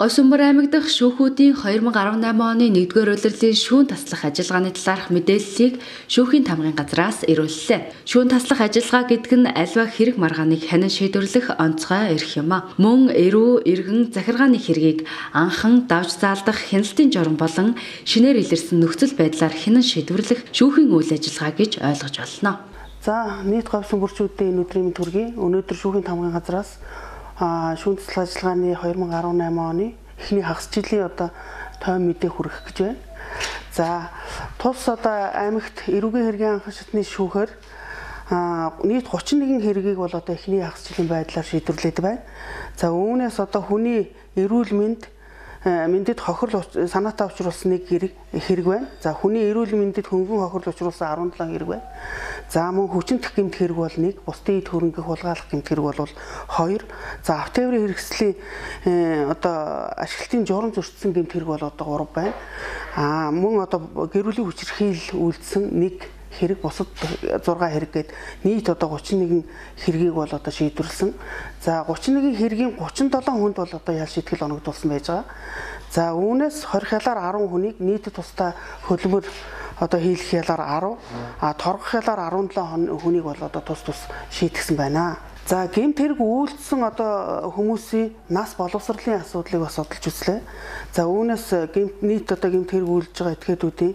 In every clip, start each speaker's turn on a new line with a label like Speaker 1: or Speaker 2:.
Speaker 1: Госүмбөр аймаг дахь шүүхүүдийн 2018 оны 1-р улирлын шүүн таслах ажиллагааны талаарх мэдээллийг шүүхийн тамгын газраас ирүүллээ. Шүүн таслах ажиллагаа гэдэг нь альва хэрэг маргааныг хянан шийдвэрлэх онцгой эрх юм а. Мөн эрүү, иргэн, захиргааны хэргийг анхан давж заалдах хяналтын журам болон шинээр илэрсэн нөхцөл байдлаар хянан шийдвэрлэх шүүхийн үйл ажиллагаа гэж ойлгож болно.
Speaker 2: За, нийт госүмбөрчүүдийн энэ өдрийн мэнд хүргэе. Өнөөдөр шүүхийн тамгын газраас шүүн таслах ажиллагааны 2018 оны эхний хагас жилийн тойм мэдээ хүргэх гэж байна. За, тус аймагт эрүүгийн хэргийн анхан шатны шүүхээр нийт 31 хэргийг бол эхний хагас жилийн байдлаар шийдвэрлэдэг байна. За, үүнээс хүний эрүүл мэндэд хохирол санаатай учруулсан нэг хэрэг байна. За, хүний эрүүл мэндэд хөнгөн хохирол учруулсан 17 хэрэг байна. За, мөн хүчин гэмт хэрэг бол 1, бусдын эд хөрөнгөх хулгайлах гэмт хэрэг бол 2. За, автоэврийн хэрэгслийн ашиглалтын журам зөрчсөн гэмт хэрэг бол 3 байна. Мөн гэр бүлийн хүчирхийлэл үйлдсэн 1 хэрэг, бусад 6 хэрэг гээд нийт 31 хэргийг бол шийдвэрлсэн. За, 31 хэргийн 37 хүнд бол ял шийтгэл оногдуулсан байж байгаа. За, үүнээс 20 хялаар 10 хүнийг нийтэд тусдаа хөдөлмөр хийлгэх ялаар 10, торгох ялаар 17 хүнийг бол тус шийтгэсэн байна. За, гэмт хэрэг үйлдсэн хүмүүсийн нас боловсролын асуудлыг бас судалж үзлээ. За, үүнээс нийт гэмт хэрэг үйлдэж байгаа этгээдүүдийн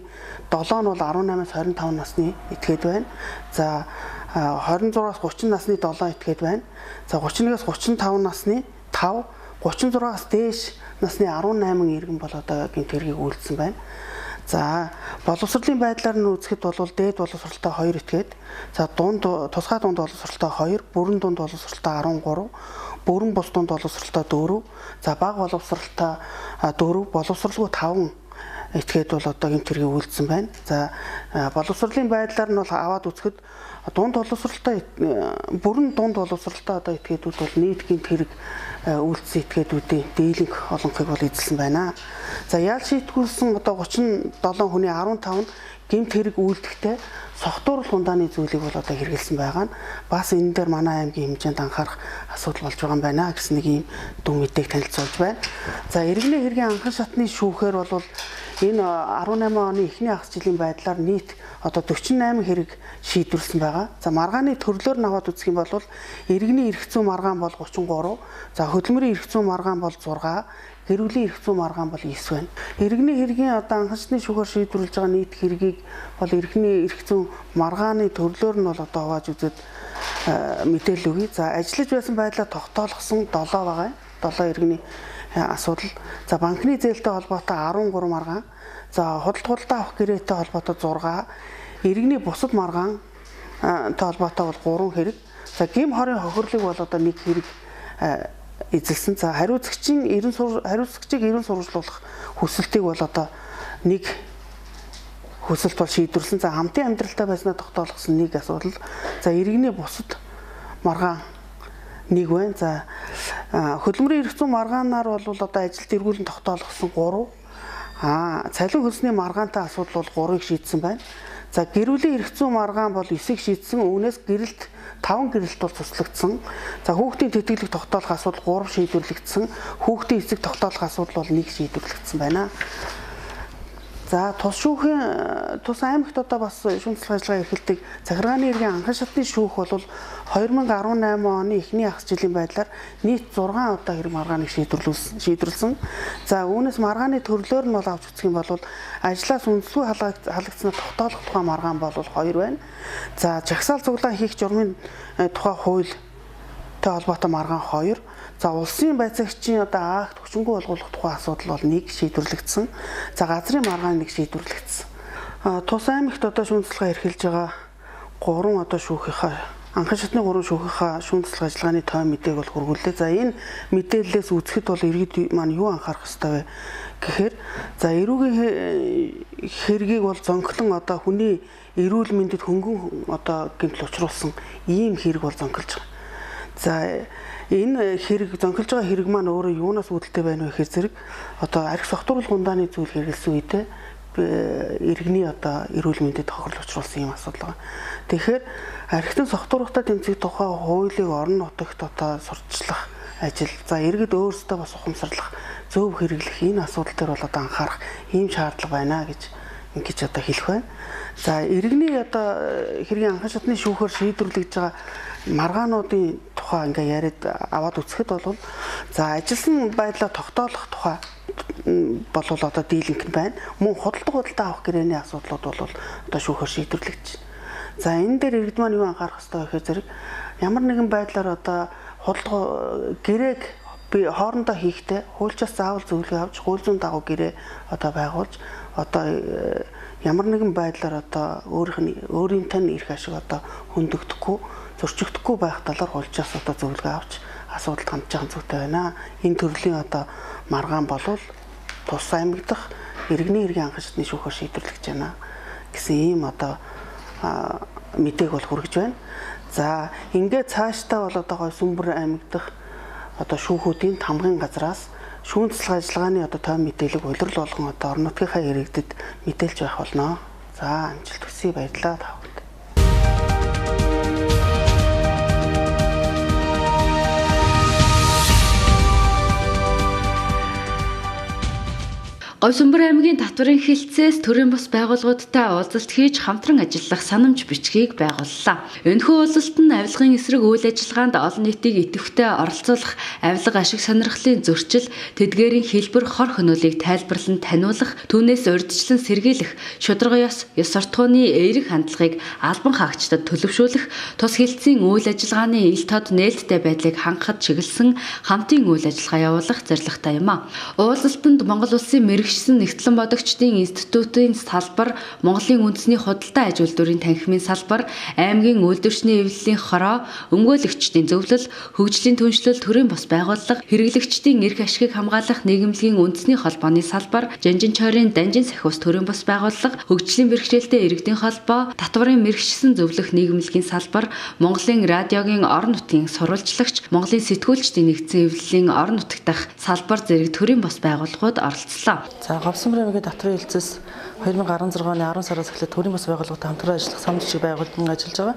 Speaker 2: 7 нь бол 18-аас 25 насны этгээд байна. За, 26-аас 30 насны 7 этгээд байна. За, 31-аас 35 насны 5, 36-аас дээш насны 18 иргэн бол гэмт хэргийг үйлдсэн байна. За, боловсролын байдлаар нь үзэхэд бол дээд боловсролтой 2 этгээд, за тусгай дунд боловсролтой 2, бүрэн дунд боловсролтой 13, бүрэн бус дунд боловсролтой 4, за бага боловсролтой 4, боловсролгүй 5 этгээд бол гэмт хэргийг үйлдсэн байна. За, боловсролын байдлаар нь бол аваад үзэхэд дунд боловсролтой бүрэн дунд боловсролтой этгээдүүд бол нийт гэмт хэрэг үйлдсэн этгээдүүдийн дийлэнх олонхыг бол эзэлсэн байна. За, ял шийтгүүлсэн 37 хүний 15 нь гэмт хэрэг үйлдэхдээ согтуурал хундааны зүйлийг бол хэрэгэлсэн байгаа нь бас энэ дээр манай аймгийн хэмжээнд анхаарах асуудал болж байгаа юм байна гэсэн нэг ийм дүн мэдээг танилцуулж байна. За, иргэний хэргийн анхан шатны шүүхээр бол энэ 18 оны эхний хагас жилийн байдлаар нийт 48 хэрэг шийдвэрлсэн байгаа. За, маргааны төрлөөр наваад үзэх юм бол иргэний эрх зүйн маргаан бол 33, за хөдөлмөрийн эрх зүйн маргаан бол 6, гэр бүлийн эрх зүйн маргаан бол 9 байна. Иргэний хэргийн анхан шатны шүүхээр шийдвэрлэж байгаа нийт хэргийг бол иргэний эрх зүйн маргааны төрлөөр нь бол хувааж үзээд мэдээлэл өгье. За, ажиллаж байсан байдлаа тогтоолгосон 7 байгаа. 7 иргэний асуудал. За, банкны зээлтэй холбоотой 13 маргаан. За, худалдаа авах гэрээтэй холбоотой 6, иргэний бусад маргаантай холбоотой бол 3 хэрэг. За, гим хорийн хохирлыг бол 1 хэрэг эзэлсэн. За, хариуцагчийг ерөн сурвалжлуулах хүсэлтийг бол 1 хүсэлт бол шийдвэрлсэн. За, хамтын амьдралтай байснаа тогтоолгосон 1 асуудал. За, иргэний бусад маргаан 1 байна. За, хөдөлмөрийн эрх зүйн маргаанаар бол ажилд эргүүлэн тогтоолгосон 3. Цалин хөлсний маргаантай асуудал бол 3-ыг шийдсэн байна. За, гэр бүлийн эрх зүйн маргаан бол 9-ыг шийдсэн. Үүнээс 5 гэрэлт бол цуслагдсан. За, хүүхдийн тэтгэлэг тогтоолох асуудал 3 шийдвэрлэгдсэн. Хүүхдийн эцэг тогтоолох асуудал бол 1 шийдвэрлэгдсэн байна. За, тус аймагт бас шүүн таслах ажиллагаа эрхэлдэг захиргааны хэргийн анхан шатны шүүх бол 2018 оны эхний хагас жилийн байдлаар нийт 6 хэрэг маргааныг шийдвэрлсэн. За, үүнээс маргааны төрлөөр нь бол авч үзэх юм бол ажлаас үндэслгүй халагдсанаа тогтоолох тухай маргаан бол 2 байна. За, жагсаал цуглаан хийх журмын тухай хуультай холбоотой маргаан 2. За, улсын байцаагчийн акт хүчингүй болгох тухай асуудал бол 1 шийдвэрлэгдсэн. За, газрын маргаан 1 шийдвэрлэгдсэн. Тус аймагт шүүн таслага эрхэлж байгаа 3 шүүхийнхаа анхан шатны 3 шүүхийнхаа шүүн таслах ажиллагааны тойм мэдээг бол хургууллаа. За, энэ мэдээллээс үзэхэд бол иргэд маань юу анхаарах ёстой вэ гэхээр, за, эрүүгийн хэргийг бол зонхлон хүний эрүүл мэндэд хөнгөн гэмтэл учруулсан ийм хэрэг бол зонхилж байгаа. За, энэ хэрэг зонхилж байгаа хэрэг маань өөрөө юунаас үүдэлтэй байна вэ гэхээр зэрэг арх согтуурал гундааны зүйл хэрэгэлсэн үедээ иргэний эрүүл мэндэд хохирол учруулсан юм асуудал байгаа. Тэгэхээр архитын согтуурхтай тэмцэх тухай хуулийг орон нутагт сурталчлах ажил. За, иргэд өөрсдөө бас ухамсарлах зөв хэрэглэх энэ асуудал дээр бол одоо анхаарах ийм шаардлага байна гэж ингэж одоо хэлэх байна. За иргэний одоо хэргийн анхан шатны шүүхээр шийдвэрлэгдэж байгаа маргаануудын тухай ингээ яриад аваад үзэхэд бол за ажилласан байдлаа тогтоолох тухай болвол одоо дийлэнх нь байна. Мөн худалдаа авах гэрээний асуудлууд бол одоо шүүхээр шийдвэрлэгдэж байна. За энэ дээр иргэд маань юу анхаарах хэрэгтэй вэ гэхээр ямар нэгэн байдлаар одоо худалдаа гэрээг би хоорондоо хийхдээ хуульчаас заавал зөвлөгөө авч хууль зүйн дагуу гэрээ одоо байгуулж одоо ямар нэгэн байдлаар одоо өөрийн тань ирэх ашиг одоо хөндөгдөхгүй зөрчигдөхгүй байх талаар хуульчаас одоо зөвлөгөө авч асуудалд хандж байгаа зүйтэй байна. Энэ төрлийн одоо маргаан болвол тус аймаг дахь иргэний хэргийн анхан шатны шүүхээр шийдвэрлэж байна гэсэн ийм одоо мэдээг бол хүргэж байна. За ингээд цаашдаа бол одоо Гойсүнбэр аймаг дахь одоо шүүхүүдийн тамгын газраас шүүн цэцлэг ажиллагааны одоо тойм мэдээлэл улирал болгон одоо орон нутгийнхаа иргэдэд мэдээлж байх болно. За амжилт хүсье, баярлалаа та бүхэнд.
Speaker 1: Гойсүнбэр аймгийн Татварын хэлтсээс төрийн бус байгууллагуудтай уулзалт хийж хамтран ажиллах санамж бичгийг байгууллаа. Энэхүү уулзалт нь авилгын эсрэг үйл ажиллагаанд олон нийтийг идэвхтэй оролцуулах, авилга ашиг сонирхлын зөрчил, тэдгээрийн хэлбэр хор хөнөөлийг тайлбарлан таниулах, түүнээс урьдчилан сэргийлэх, шударга ёс суртахууны эерэг хандлагыг албан хаагчдад төлөвшүүлэх, тус хэлтсийн үйл ажиллагааны ил тод нээлттэй байдлыг хангахад чиглэсэн хамтын үйл ажиллагаа явуулах зорилготой юм а. Уулзалтанд Монгол улсын мэргэжсэн нэгтлэн бодогчдын институтын салбар, Монголын үндэсний худалдаа аж үйлдвэрийн танхимын салбар, аймгийн үйлдвэрчний эвлэлийн хороо, өмгөөлөгчдийн зөвлөл, хөгжлийн түншлэл, төрийн бус байгууллага, хэрэглэгчдийн эрх ашигыг хамгаалах нийгэмлэгийн үндэсний холбооны салбар, Жанжин чойрын Данжин сахиус төрийн бус байгууллага, хөгжлийн бэрхшээлтэй иргэдийн холбоо, татварын мэргэжсэн зөвлөх нийгэмлэгийн салбар, Монголын радиогийн орон нутгийн сурвалжлагч, Монголын сэтгүүлчдийн нэгдсэн эвлэлийн орон нутаг дахь салбар зэрэг төрийн бус байгууллагууд оролцлоо.
Speaker 3: За Гойсүнбэр аймгийн Татварын хэлтсээс 2016 оны 10 сараас эхлээд төрийн бас байгууллагатай хамтран ажиллах санамж бичиг байгуулсан ажиллаж байгаа.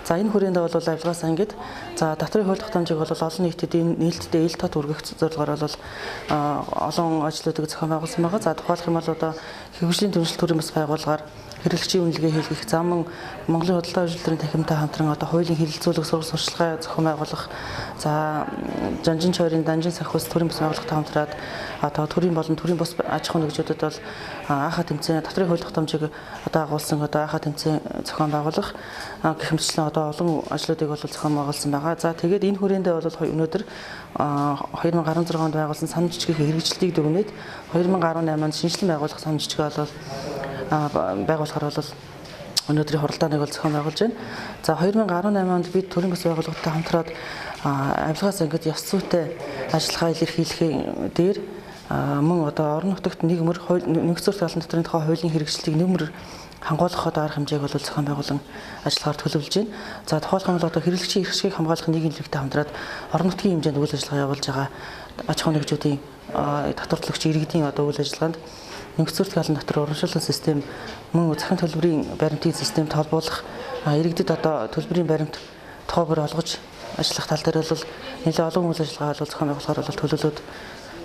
Speaker 3: За энэ хүрээндээ бол авилгаас ангид за татварын хууль тогтоомжийг бол олон нийтэд нээлттэй ил тод хүргэх зорилгоор бол олон ажлуудыг зохион байгуулсан байгаа. За тухайлх юм бол одоо хөгжлийн түншлэл төрийн бас байгууллагаар хэрэглэгчийн үнэлгээ хийх зам Монголын худалдаа аж үйлдвэрийн танхимтай хамтран одоо хуулийн хэлэлцүүлэг сурчлагын зохион байгуулах. За Жанжин чойрын Данжин сахиус төрийн бас байгууллагатай хамтраад одоо төрийн болон төрийн бус аж ахуйн нэгжүүдэд бол анхаа тэмцээн татварын хууль тогтоомжийг одоо агуулсан одоо анхаа тэмцээн зохион байгуулах гэх мэтчлэн одоо олон ажлуудыг бол зохион байгуулсан байгаа. За тэгээд энэ хүрээндээ бол өнөөдөр 2016 онд байгуулсан санамж бичгийн хэрэгжилтийг дүгнээд 2018 онд шинжилэн байгуулах санамж бичгээ бол байгуулахаар бол өнөөдрийн хуралдааныг бол зохион байгуулж байна. За 2018 онд бид төрийн бас байгууллагатай хамтраад авилгаас ангид ёс зүйтэй ажиллагаа илэрхийлэхийн дээр мөн одоо орон нутагт нэгмэр нэгдүгээр талын дотрын тухай хуулийн хэрэгжилтийг нэгмэр хангуулах одоо арга хэмжээг бол зохион байгуулан ажиллагаар төлөвлөж байна. За тухайлх нь бол одоо хэрэглэгчийн эрх ашигыг хамгаалах нийгэмлэгтэй хамтраад орон нутгийн хэмжээнд үйл ажиллагаа явуулж байгаа аж ахуйн нэгжүүдийн татварлагч иргэдийн одоо үйл ажиллагаанд нэгдүгээр талын дотор урамшуулсан систем мөн захин төлбөрийн баримтын системд холбоолох иргэдэд одоо төлбөрийн баримт тухай бүр олгож ажиллах тал дээр бол нэлээд олон үйл ажиллагаа бол зохион байгуулахаар бол төлөвлөд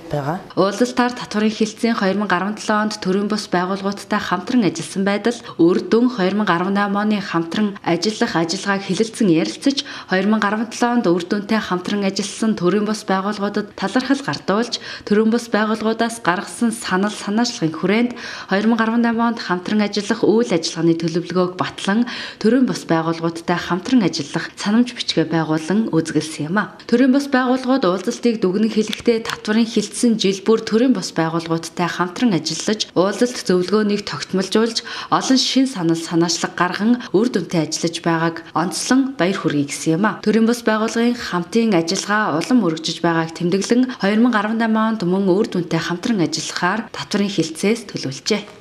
Speaker 3: байгаа.
Speaker 1: Уулзалтаар татварын хэлтсийн 2017 онд төрийн бус байгууллагуудтай хамтран ажилласан байдал, үр дүн 2018 оны хамтран ажиллах ажиллагааг хэлэлцэн ярилцаж, 2017 онд үр дүнтэй хамтран ажилласан төрийн бус байгууллагуудад талархал гардуулж, төрийн бус байгууллагуудаас гаргасан санал санаачлалын хүрээнд 2018 онд хамтран ажиллах үйл ажиллагааны төлөвлөгөөг батлан төрийн бус байгууллагуудтай хамтран ажиллах санамж бичгээ байгуулан үзгэлсэн юм а. Төрийн бус байгууллагууд уулзалтыг дүгнэн хэлэхдээ татварын хэлтс жил бүр төрийн бус байгууллагуудтай хамтран ажиллаж, уулзалт зөвлөгөөнийг тогтмолжуулж, олон шин санал санаачлаг гарган үр дүнтэй ажиллаж байгааг онцлон баяр хүргэе гэсэн юм а. Төрийн бус байгууллагын хамтын ажиллагаа улам өргөжж байгааг тэмдэглэн 2018 онд мөн үр дүнтэй хамтран ажиллахаар татварын хэлтсээс төлөвлөжээ.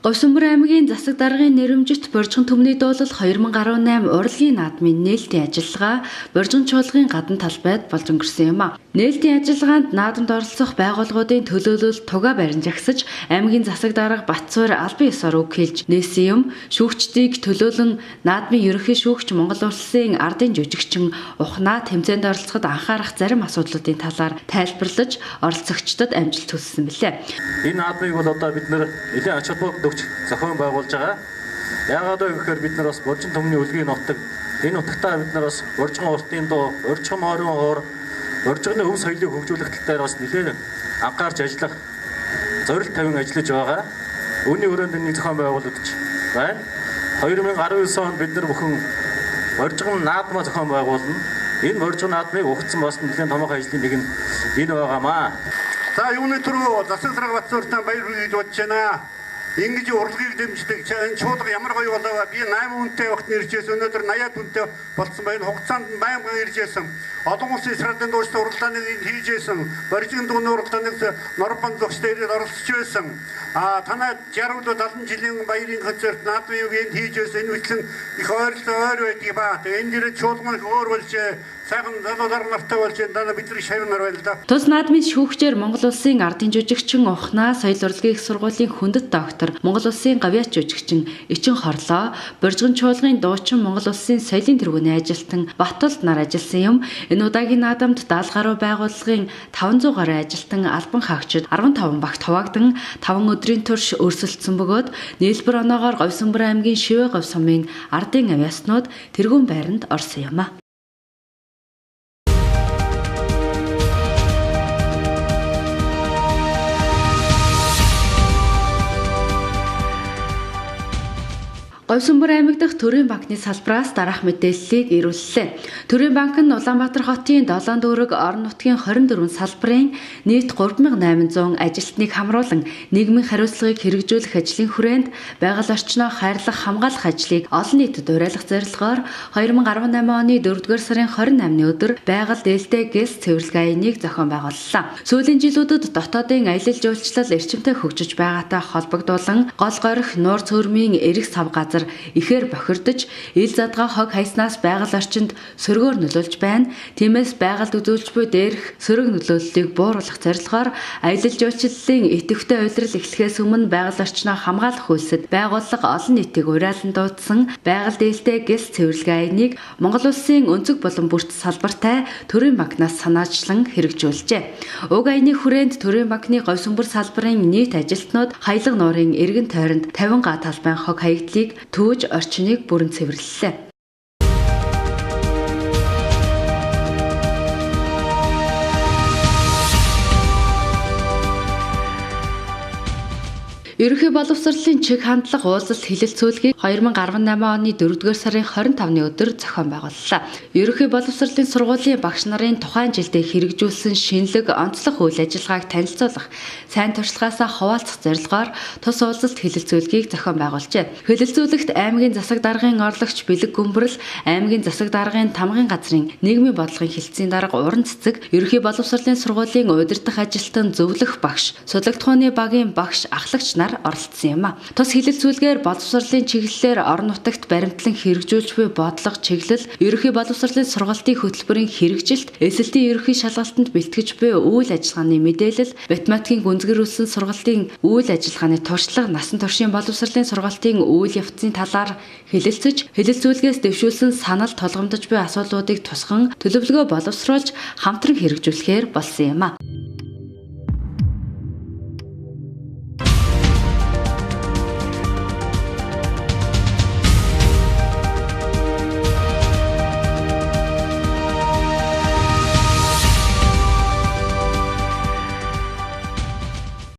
Speaker 1: Говьсөнбөр аймгийн засаг даргын нэрэмжит Боржгон төмний дуулал 2018 урлагийн наадмын нээлтийн ажиллагаа Боржгон чуулгын гадна талбайд болж өнгөрсөн юм а. Нээлтийн ажиллагаанд наадамд оролцох байгууллагуудын төлөөлөл тугаа барин жагсаж аймгийн засаг дарга Батцуур албан ёсоор үг хэлж нээсэн юм. Шүүгчдийг төлөөлөн наадмын ерөнхий шүүгч Монгол улсын ардын жүжигчин Ухнаа тэмцээнд оролцоход анхаарах зарим асуудлуудын талаар тайлбарлаж оролцогчдод амжилт хүссэн билээ.
Speaker 4: Энэ наадмыг бол одоо бид нэр нэлээд ач холбогдол зохион байгуулж байгаа. Яагаад вэ гэхээр бид нар бас Боржгон төмний үлгийн нутаг энэ нутагтаа бид нар бас Боржгон уртын дуу, Боржгон морин хоор, Боржгоны өв соёлыг хөгжүүлэх тал дээр бас нэлээд анхаарч ажиллах зорилт тавин ажиллаж байгаа. Үүний өрөөнд энэ зохион байгуулагдаж байна. 2019 онд бид нар бүхэн Боржгон наадмаа зохион байгуулна. Энэ Боржгон наадмыг ухацсан бас нэлээд томоохон ажлын нэг нь энэ байгаамаа.
Speaker 5: За юуны түрүү засаг дарга Батцууртаа баяр хүргэж бодож байна. Ингэж урлагийг дэмждэг энэ чуулга ямар гоё болоо. Би 8 хүнтэй багт иржээс өнөөдөр 80 хүнтэй болсон байна. Хугацаанд байнга иржээсэн. Олон улсын сратын дуучид уралдааныг хийжээсэн. Боржгон дүүний уралдааныг Норбан зогс дээр оролцож байсан. Танай 60 70 жилийн баярын концерт наадмын үеэнд хийжээс энэ үеийн их ойр байдаг ба. Тэгээ энэ дэр чуулга маань өөр болж сайхан залуудар нартай болж энэ бидний шавнаар байна л да.
Speaker 1: Тус наадмын шүүгчээр Монгол улсын ардын жүжигчин Ухнаа, соёл урлагийн их сургуулийн хүндэт доктор, Монгол улсын гавьяач жүжигчин Эчин Хорлоо, Боржгон чуулгын дуучин Монгол улсын соёлын тэргүүний ажилтан Баттулд нар ажилласан юм. Энэ удаагийн наадамд 70 гаруй байгууллагын 500 гаруй ажилтан албан хаагчид 15 багт хуваагдан 5 өдрийн турш өрсөлдсөн бөгөөд нийлбэр оноогоор Говьсөнбөр аймгийн Шивэ говь сумын ардын авьяаснууд тэргүүн байранд орсон юм а. Говьсөнбөр аймаг дахь Төрийн банкны салбараас дараах мэдээллийг ирүүллээ. Төрийн банк нь Улаанбаатар хотын 7 дүүрэг орон нутгийн 24 салбарын нийт 3800 ажилтныг хамруулан нийгмийн хариуцлагыг хэрэгжүүлэх ажлын хүрээнд байгаль орчноо хайрлах хамгаалах ажлыг олон нийтэд уриалгах зорилгоор 2018 оны 4-р сарын 28-ны өдөр байгаль дээлтэй ГЭС цэвэрлэгээ аяныг зохион байгууллаа. Сүүлийн жилүүдэд дотоодын аялал жуулчлал эрчимтэй хөгжиж байгаатай холбогдуулан гол горих нуур цөөрмийн эрэг сав газар ихээр бохирдож, ил задгаа хог хайснаас байгаль орчинд сөргөөр нөлөөлж байна. Тиймээс байгальд үзүүлж буй дээрх сөрөг нөлөөллийг бууруулах зорилгоор аялал жуулчлалын идэвхтэй улирал эхлэхээс өмнө байгаль орчноо хамгаалах үйлсэд байгууллага олон нийтийг уриалан дуудсан байгаль дээлтэй ГЭС цэвэрлэгээ аяныг Монгол улсын өнцөг болон бүрт салбартай Төрийн банкнаас санаачлан хэрэгжүүлжээ. Уг аяны хүрээнд Төрийн банкны Говьсөнбөр салбарын нийт ажилтнууд хаялга нуурын эргэн тойронд 50 га талбайн хог хаягдлыг төөж орчныг бүрэн цэвэрлэлээ. Ерөнхий боловсролын чиг хандлага уулзалт хэлэлцүүлгийг 2018 оны 4-р сарын 25-ны өдөр зохион байгууллаа. Ерөнхий боловсролын сургуулийн багш нарын тухайн жилдээ хэрэгжүүлсэн шинэлэг онцлог үйл ажиллагааг танилцуулах, сайн туршлагаасаа хуваалцах зорилгоор тус уулзалт хэлэлцүүлгийг зохион байгуулжээ. Хэлэлцүүлэгт аймгийн засаг даргын орлогч Бэлэг Гүмбэрл, аймгийн засаг даргын тамгын газрын нийгмийн бодлогын хэлтсийн дарга Уран Цэцэг, ерөнхий боловсролын сургуулийн удирдах ажилтан Зөвлөх багш, судлагтхууны багийн багш ахлагч нар оролцсон юм а. Тус хэлэлцүүлгээр боловсролын чиглэлээр орон нутагт баримтлан хэрэгжүүлж буй бодлого чиглэл, ерөнхий боловсролын сургалтын хөтөлбөрийн хэрэгжилт, эсэлтийн ерөнхий шалгалтанд бэлтгэж буй үйл ажиллагааны мэдээлэл, математикийн гүнзгийрүүлсэн сургалтын үйл ажиллагааны туршлага, насан туршийн боловсролын сургалтын үйл явцын талаар хэлэлцэж, хэлэлцүүлгээс дэвшүүлсэн санал тулгамдж буй асуудлуудыг тусган төлөвлөгөө боловсруулж хамтран хэрэгжүүлэхээр болсон юм а.